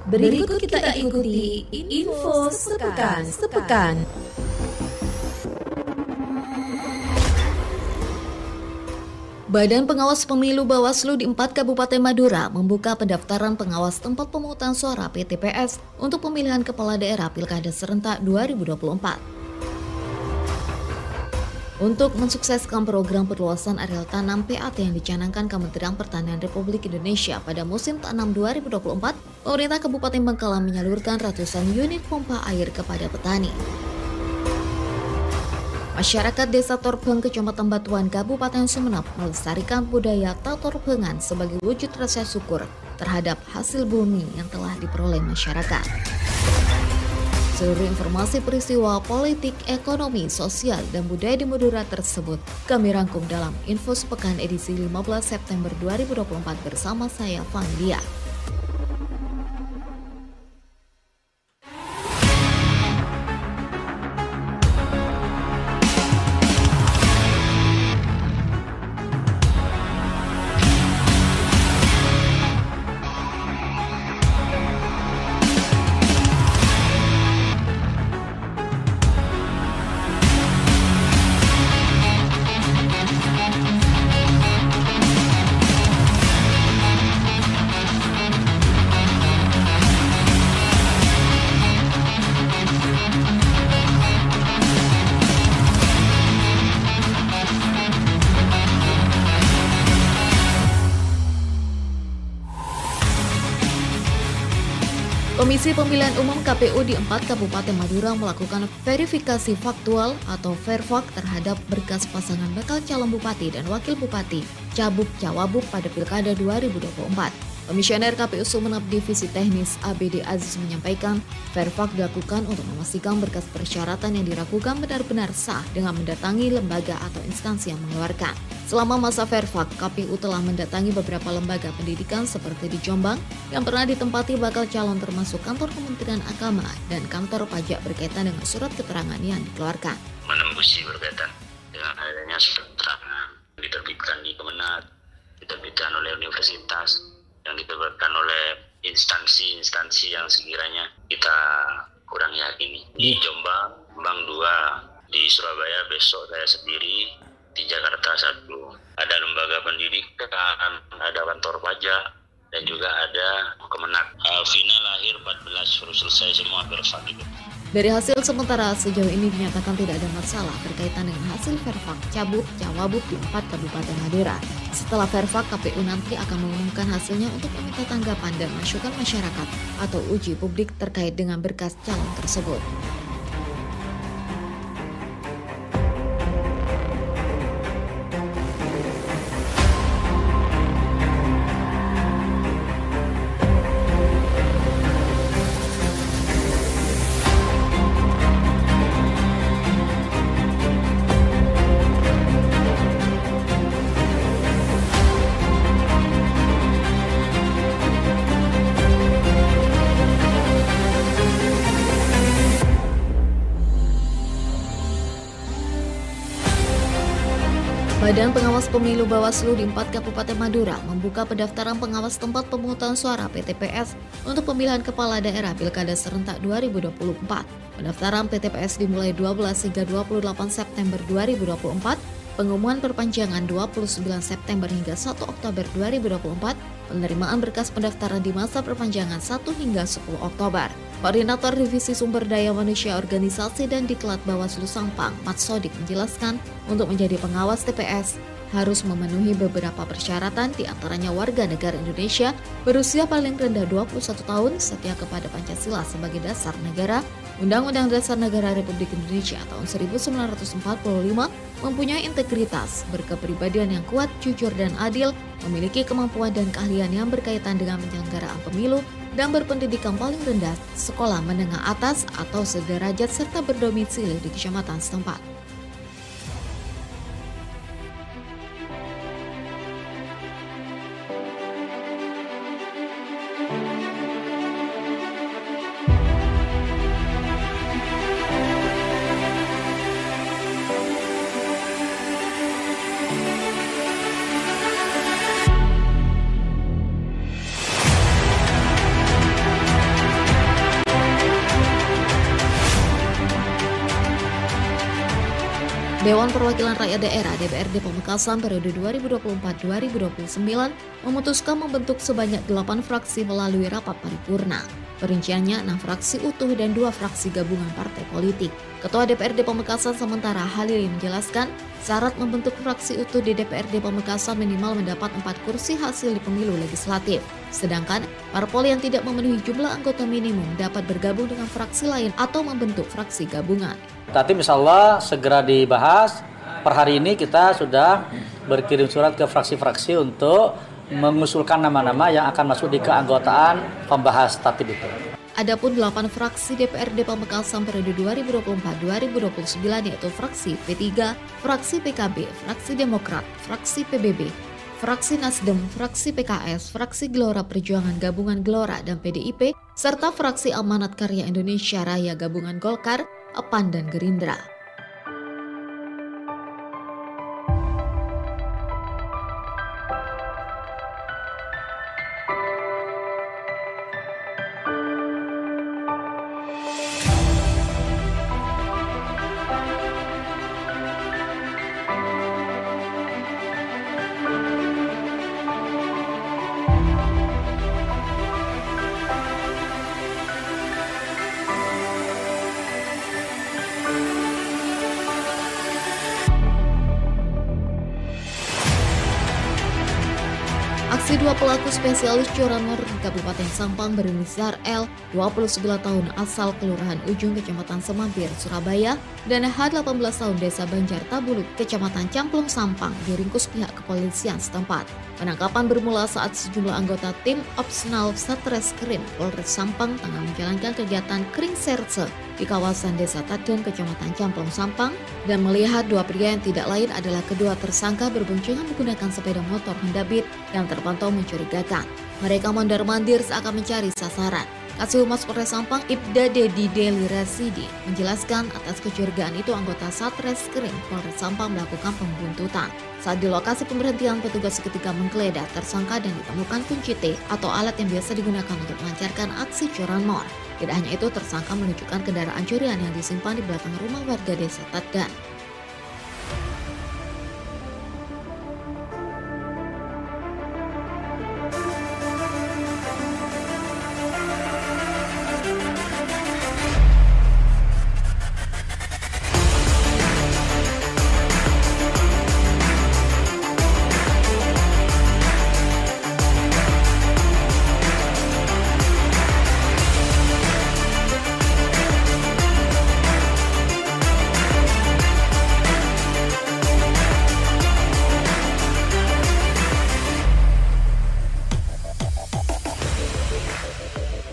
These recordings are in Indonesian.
Berikut kita ikuti info sepekan. Badan Pengawas Pemilu Bawaslu di 4 Kabupaten Madura membuka pendaftaran pengawas tempat pemungutan suara PTPS untuk pemilihan kepala daerah Pilkada serentak 2024. Untuk mensukseskan program perluasan areal tanam PAT yang dicanangkan Kementerian Pertanian Republik Indonesia pada musim tanam 2024, pemerintah Kabupaten Bangkalan menyalurkan ratusan unit pompa air kepada petani. Masyarakat Desa Torpeng, Kecamatan Batuan, Kabupaten Sumeneb melestarikan budaya tatorpengan sebagai wujud rasa syukur terhadap hasil bumi yang telah diperoleh masyarakat. Seluruh informasi peristiwa politik, ekonomi, sosial, dan budaya di Madura tersebut kami rangkum dalam Info Sepekan edisi 15 September 2024 bersama saya, Fangdia. Komisi Pemilihan Umum KPU di 4 Kabupaten Madura melakukan verifikasi faktual atau verfak terhadap berkas pasangan bakal calon bupati dan wakil bupati Cabuk-Cawabuk pada Pilkada 2024. Komisioner KPU Sumeneb Divisi Teknis ABD Aziz menyampaikan, verfak dilakukan untuk memastikan berkas persyaratan yang diragukan benar-benar sah dengan mendatangi lembaga atau instansi yang mengeluarkan. Selama masa verfak, KPU telah mendatangi beberapa lembaga pendidikan seperti di Jombang yang pernah ditempati bakal calon termasuk kantor Kementerian Agama dan kantor pajak berkaitan dengan surat keterangan yang dikeluarkan. Menembusi berkaitan dengan adanya surat keterangan diterbitkan di Kemenat, diterbitkan oleh universitas, yang diterbitkan oleh instansi-instansi yang sekiranya kita kurang yakini. Di Jombang, Bang 2, di Surabaya besok saya sendiri, di Jakarta 1. Ada lembaga pendidikan, ada kantor pajak, dan juga ada Kemenat. Vina lahir 14, baru selesai semua verfak itu. Dari hasil sementara, sejauh ini dinyatakan tidak ada masalah berkaitan dengan hasil verfak Cabuk-Cawabuk di 4 Kabupaten Madura. Setelah verfak, KPU nanti akan mengumumkan hasilnya untuk meminta tanggapan dan masukan masyarakat atau uji publik terkait dengan berkas calon tersebut. Badan Pengawas Pemilu Bawaslu di 4 Kabupaten Madura membuka pendaftaran pengawas tempat pemungutan suara PTPS untuk pemilihan kepala daerah Pilkada serentak 2024. Pendaftaran PTPS dimulai 12 hingga 28 September 2024, pengumuman perpanjangan 29 September hingga 1 Oktober 2024, penerimaan berkas pendaftaran di masa perpanjangan 1 hingga 10 Oktober. Koordinator Divisi Sumber Daya Manusia Organisasi dan Diklat Bawaslu Sampang, Mat Sodik menjelaskan, untuk menjadi pengawas TPS harus memenuhi beberapa persyaratan, diantaranya warga negara Indonesia berusia paling rendah 21 tahun, setia kepada Pancasila sebagai dasar negara, Undang-Undang Dasar Negara Republik Indonesia tahun 1945, mempunyai integritas, berkepribadian yang kuat, jujur dan adil, memiliki kemampuan dan keahlian yang berkaitan dengan penyelenggaraan pemilu, dan berpendidikan paling rendah sekolah menengah atas atau sederajat serta berdomisili di kecamatan setempat. Dewan Perwakilan Rakyat Daerah DPRD Pamekasan periode 2024-2029 memutuskan membentuk sebanyak 8 fraksi melalui rapat paripurna. Perinciannya 6 fraksi utuh dan 2 fraksi gabungan partai politik. Ketua DPRD Pamekasan sementara Halili menjelaskan, syarat membentuk fraksi utuh di DPRD Pamekasan minimal mendapat 4 kursi hasil di pemilu legislatif. Sedangkan parpol yang tidak memenuhi jumlah anggota minimum dapat bergabung dengan fraksi lain atau membentuk fraksi gabungan. Nanti insya Allah segera dibahas. Per hari ini kita sudah berkirim surat ke fraksi-fraksi untuk mengusulkan nama-nama yang akan masuk di keanggotaan pembahas tatib itu. Adapun 8 fraksi DPRD Pamekasan periode 2024-2029 yaitu fraksi P3, fraksi PKB, fraksi Demokrat, fraksi PBB, fraksi Nasdem, fraksi PKS, fraksi Gelora Perjuangan Gabungan Gelora dan PDIP, serta fraksi Amanat Karya Indonesia Raya Gabungan Golkar, PAN dan Gerindra. Aksi 2 pelaku spesialis curanmor di Kabupaten Sampang berinisial L, 29 tahun asal Kelurahan Ujung, Kecamatan Semampir, Surabaya, dan H, 18 tahun Desa Banjar Tabulut, Kecamatan Camplung, Sampang, diringkus pihak kepolisian setempat. Penangkapan bermula saat sejumlah anggota tim Opsnal Satreskrim Polres Sampang tengah menjalankan kegiatan kring serse di kawasan Desa Taden, Kecamatan Camplung, Sampang, dan melihat 2 pria yang tidak lain adalah kedua tersangka berboncengan menggunakan sepeda motor Honda Beat yang terpantau mencurigakan. Mereka mondar-mandir seakan mencari sasaran. Kasih Humas Polres Sampang Ibda Dedi Deli Rasidi menjelaskan atas kecurigaan itu anggota Satreskrim Polres Sampang melakukan pembuntutan. Saat di lokasi pemberhentian, petugas seketika menggeledah tersangka dan ditemukan kunci T atau alat yang biasa digunakan untuk melancarkan aksi curanmor. Tidak hanya itu, tersangka menunjukkan kendaraan curian yang disimpan di belakang rumah warga Desa Tadan.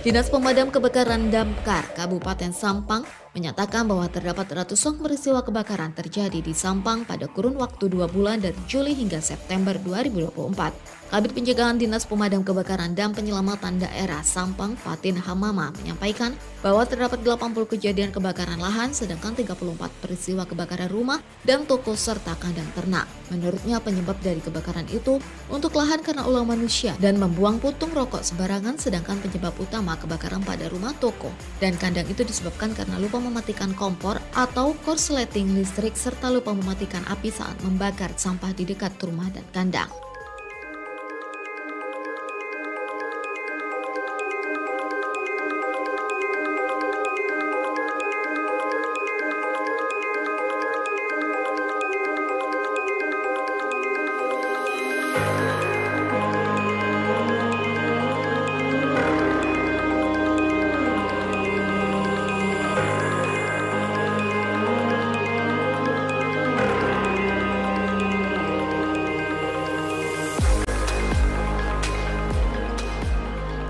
Dinas Pemadam Kebakaran Damkar Kabupaten Sampang menyatakan bahwa terdapat ratusan peristiwa kebakaran terjadi di Sampang pada kurun waktu 2 bulan dari Juli hingga September 2024. Kabid Pencegahan Dinas Pemadam Kebakaran dan Penyelamatan Daerah Sampang Fatin Hamama menyampaikan bahwa terdapat 80 kejadian kebakaran lahan sedangkan 34 peristiwa kebakaran rumah dan toko serta kandang ternak. Menurutnya penyebab dari kebakaran itu untuk lahan karena ulah manusia dan membuang puntung rokok sembarangan, sedangkan penyebab utama kebakaran pada rumah, toko, dan kandang itu disebabkan karena lupa mematikan kompor atau korsleting listrik serta lupa mematikan api saat membakar sampah di dekat rumah dan kandang.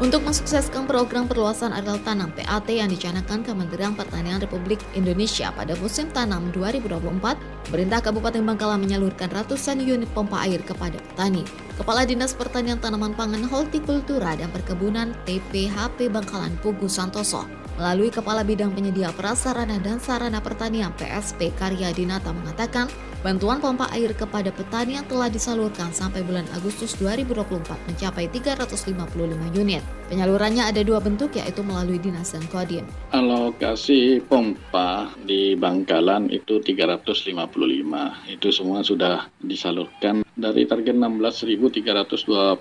Untuk mensukseskan program perluasan areal tanam PAT yang dicanangkan Kementerian Pertanian Republik Indonesia pada musim tanam 2024, pemerintah Kabupaten Bangkalan menyalurkan ratusan unit pompa air kepada petani. Kepala Dinas Pertanian Tanaman Pangan, Hortikultura dan Perkebunan TPHP Bangkalan Pugu Santoso melalui Kepala Bidang Penyedia Prasarana dan Sarana Pertanian PSP Karya Dinata mengatakan Bantuan pompa air kepada petani yang telah disalurkan sampai bulan Agustus 2024 mencapai 355 unit. Penyalurannya ada dua bentuk, yaitu melalui Dinas dan Kodim. Alokasi pompa di Bangkalan itu 355. Itu semua sudah disalurkan dari target 16.321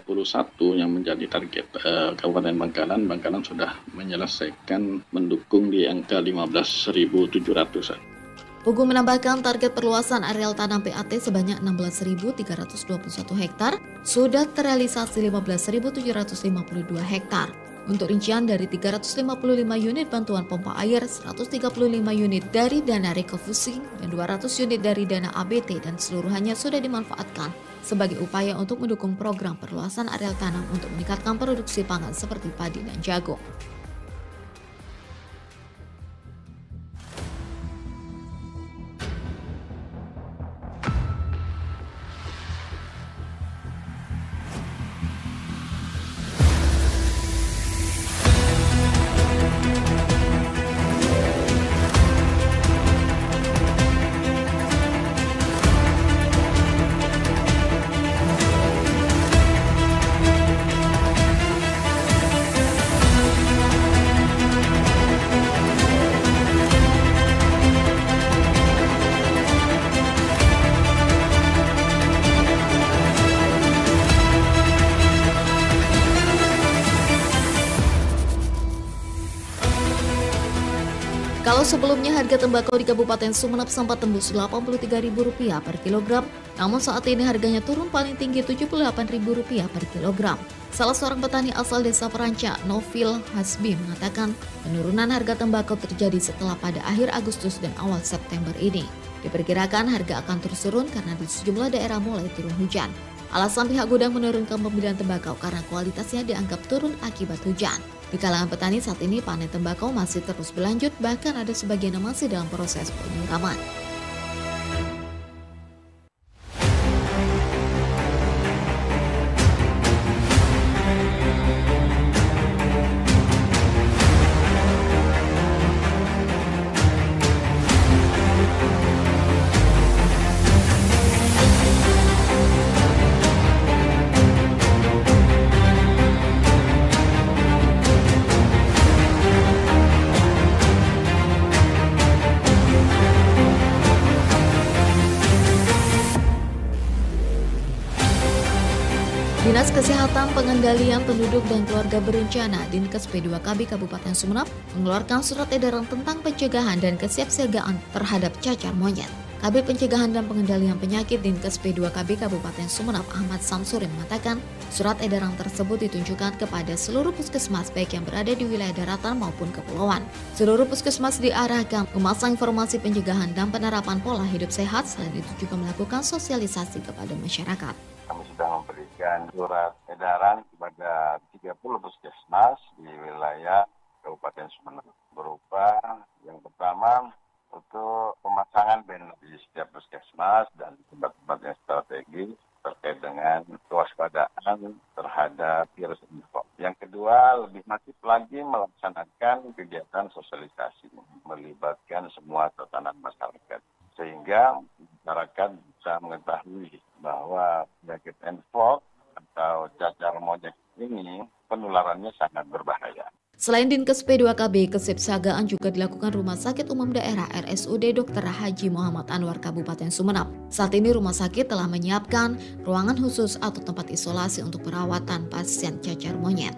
yang menjadi target Kabupaten Bangkalan. Bangkalan sudah menyelesaikan mendukung di angka 15.700. Pugu menambahkan target perluasan areal tanam PAT sebanyak 16.321 hektar sudah terrealisasi 15.752 hektar. Untuk rincian dari 355 unit bantuan pompa air, 135 unit dari dana refocusing dan 200 unit dari dana ABT dan seluruhannya sudah dimanfaatkan sebagai upaya untuk mendukung program perluasan areal tanam untuk meningkatkan produksi pangan seperti padi dan jagung. Kalau sebelumnya harga tembakau di Kabupaten Sumeneb sempat tembus Rp83.000 per kilogram, namun saat ini harganya turun paling tinggi Rp78.000 per kilogram. Salah seorang petani asal desa Peranca, Novil Hasbi, mengatakan penurunan harga tembakau terjadi setelah pada akhir Agustus dan awal September ini. Diperkirakan harga akan terus turun karena di sejumlah daerah mulai turun hujan. Alasan pihak gudang menurunkan pembelian tembakau karena kualitasnya dianggap turun akibat hujan. Di kalangan petani saat ini panen tembakau masih terus berlanjut, bahkan ada sebagian yang masih dalam proses penyiraman. Dinas Kesehatan Pengendalian Penduduk dan Keluarga Berencana Dinkes P2KB Kabupaten Sumeneb mengeluarkan surat edaran tentang pencegahan dan kesiapsiagaan terhadap cacar monyet. Kabid Pencegahan dan Pengendalian Penyakit Dinkes P2KB Kabupaten Sumeneb Ahmad Samsuri mengatakan surat edaran tersebut ditunjukkan kepada seluruh puskesmas baik yang berada di wilayah daratan maupun kepulauan. Seluruh puskesmas diarahkan memasang informasi pencegahan dan penerapan pola hidup sehat, selain itu juga melakukan sosialisasi kepada masyarakat. Kami sudah memberikan surat edaran kepada 30 puskesmas di wilayah Kabupaten Sumeneb berupa yang pertama untuk pemasangan banner di setiap puskesmas dan tempat-tempat yang strategis terkait dengan kewaspadaan terhadap virus info. Yang kedua, lebih masif lagi melaksanakan kegiatan sosialisasi melibatkan semua tatanan masyarakat sehingga masyarakat bisa mengetahui bahwa penyakit Mpox atau cacar monyet ini penularannya sangat berbahaya. Selain Dinkes P2KB, kesiapsiagaan juga dilakukan Rumah Sakit Umum Daerah RSUD Dr. Haji Muhammad Anwar Kabupaten Sumeneb. Saat ini rumah sakit telah menyiapkan ruangan khusus atau tempat isolasi untuk perawatan pasien cacar monyet.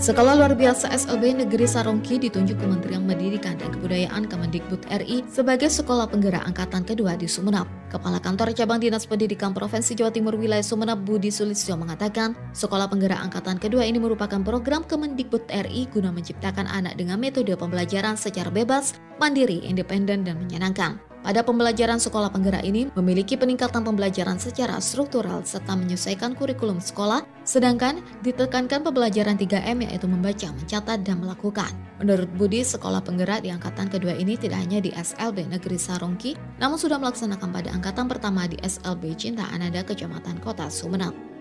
Sekolah luar biasa SLB Negeri Sarongki ditunjuk Kementerian Pendidikan dan Kebudayaan Kemendikbud RI sebagai sekolah penggerak angkatan kedua di Sumeneb. Kepala Kantor Cabang Dinas Pendidikan Provinsi Jawa Timur Wilayah Sumeneb Budi Sulistyo mengatakan, sekolah penggerak angkatan kedua ini merupakan program Kemendikbud RI guna menciptakan anak dengan metode pembelajaran secara bebas, mandiri, independen, dan menyenangkan. Pada pembelajaran sekolah penggerak ini memiliki peningkatan pembelajaran secara struktural serta menyesuaikan kurikulum sekolah, sedangkan ditekankan pembelajaran 3M yaitu membaca, mencatat, dan melakukan. Menurut Budi, sekolah penggerak di angkatan kedua ini tidak hanya di SLB Negeri Sarongki, namun sudah melaksanakan pada angkatan pertama di SLB Cinta Ananda Kecamatan Kota Sumeneb.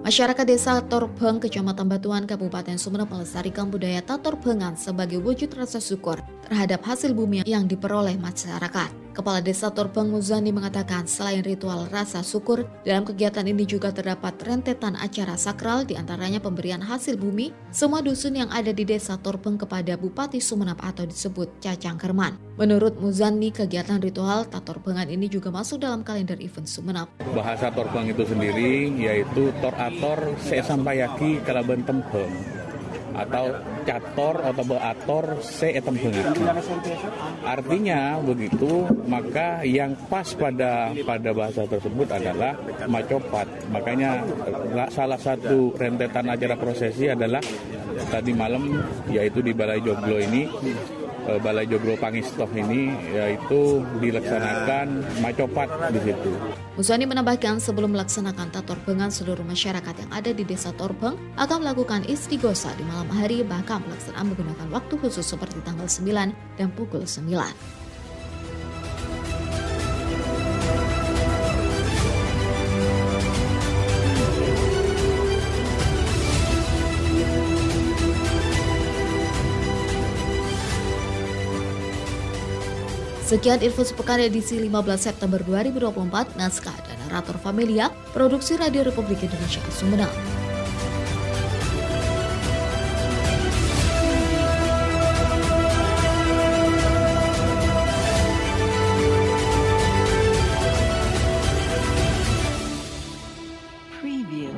Masyarakat Desa Torbeng, Kecamatan Batuan, Kabupaten Sumeneb melestarikan budaya tatorbengan sebagai wujud rasa syukur terhadap hasil bumi yang diperoleh masyarakat. Kepala Desa Torbeng Muzani mengatakan selain ritual rasa syukur, dalam kegiatan ini juga terdapat rentetan acara sakral diantaranya pemberian hasil bumi semua dusun yang ada di Desa Torbeng kepada Bupati Sumeneb atau disebut Cacang Kerman. Menurut Muzani, kegiatan ritual tatorbengan ini juga masuk dalam kalender event Sumeneb. Bahasa Torbeng itu sendiri yaitu torator sesampayaki kalaban tempeng atau cator atau beator seetempeng. Artinya begitu, maka yang pas pada bahasa tersebut adalah macopat. Makanya salah satu rentetan acara prosesi adalah tadi malam yaitu di Balai Joglo ini, Balai Joglo Pangistoh ini, yaitu dilaksanakan macopat di situ. Muzani menambahkan sebelum melaksanakan tatorbengan, seluruh masyarakat yang ada di Desa Torbeng akan melakukan istighosa di malam hari, bahkan pelaksanaan menggunakan waktu khusus seperti tanggal 9 dan pukul 9. Sekian info sepekan edisi 15 September 2024, naskah dan narator Familia, produksi Radio Republik Indonesia Sumeneb. Preview.